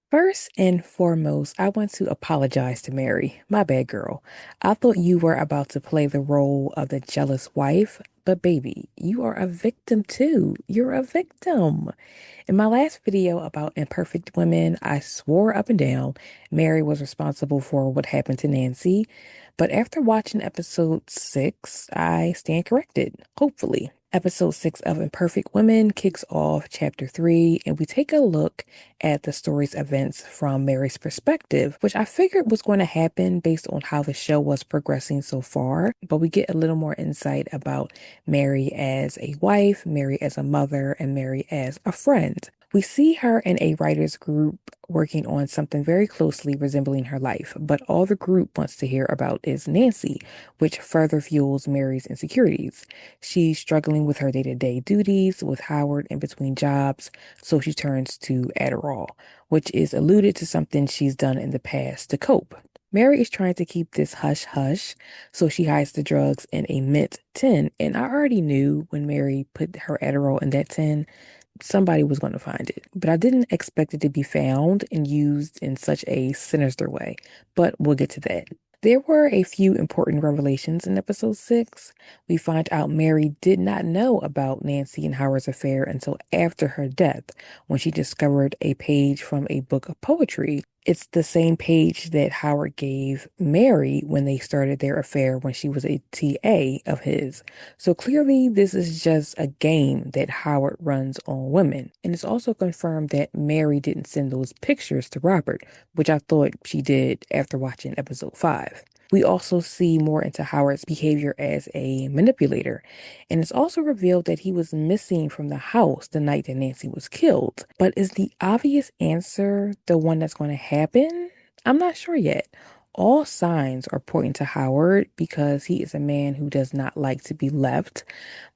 First and foremost, I want to apologize to Mary. My bad, girl. I thought you were about to play the role of the jealous wife, but baby, you are a victim too. You're a victim. In my last video about imperfect women, I swore up and down Mary was responsible for what happened to Nancy. But after watching episode 6, I stand corrected, hopefully. Episode 6 of Imperfect Women kicks off chapter 3, and we take a look at the story's events from Mary's perspective, which I figured was going to happen based on how the show was progressing so far. But we get a little more insight about Mary as a wife, Mary as a mother, and Mary as a friend. We see her in a writer's group working on something very closely resembling her life, but all the group wants to hear about is Nancy, which further fuels Mary's insecurities. She's struggling with her day-to-day duties with Howard in between jobs, so she turns to Adderall, which is alluded to something she's done in the past to cope. Mary is trying to keep this hush hush, so she hides the drugs in a mint tin. And I already knew when Mary put her Adderall in that tin, somebody was going to find it. But I didn't expect it to be found and used in such a sinister way. But we'll get to that. There were a few important revelations in episode 6. We find out Mary did not know about Nancy and Howard's affair until after her death, when she discovered a page from a book of poetry. It's the same page that Howard gave Mary when they started their affair when she was a TA of his. So clearly, this is just a game that Howard runs on women. And it's also confirmed that Mary didn't send those pictures to Robert, which I thought she did after watching episode 5. We also see more into Howard's behavior as a manipulator, and it's also revealed that he was missing from the house the night that Nancy was killed. But is the obvious answer the one that's going to happen? I'm not sure yet. All signs are pointing to Howard because he is a man who does not like to be left,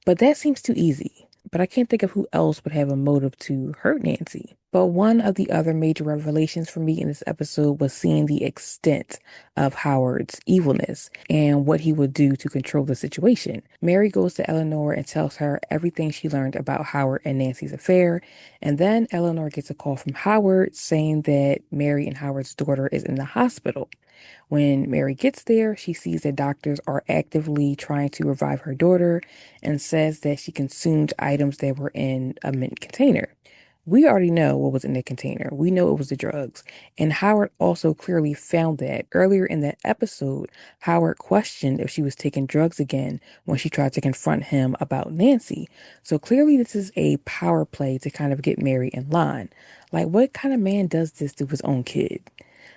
but that seems too easy. But I can't think of who else would have a motive to hurt Nancy. But one of the other major revelations for me in this episode was seeing the extent of Howard's evilness and what he would do to control the situation. Mary goes to Eleanor and tells her everything she learned about Howard and Nancy's affair. And then Eleanor gets a call from Howard saying that Mary and Howard's daughter is in the hospital. When Mary gets there, she sees that doctors are actively trying to revive her daughter and says that she consumed items that were in a mint container. We already know what was in the container. We know it was the drugs. And Howard also clearly found that. Earlier in that episode, Howard questioned if she was taking drugs again when she tried to confront him about Nancy. So clearly this is a power play to kind of get Mary in line. Like, what kind of man does this to his own kid?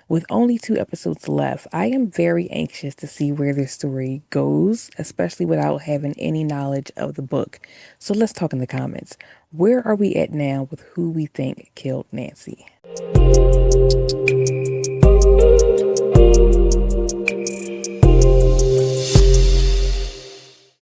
With only 2 episodes left, I am very anxious to see where this story goes, especially without having any knowledge of the book. So let's talk in the comments. Where are we at now with who we think killed Nancy?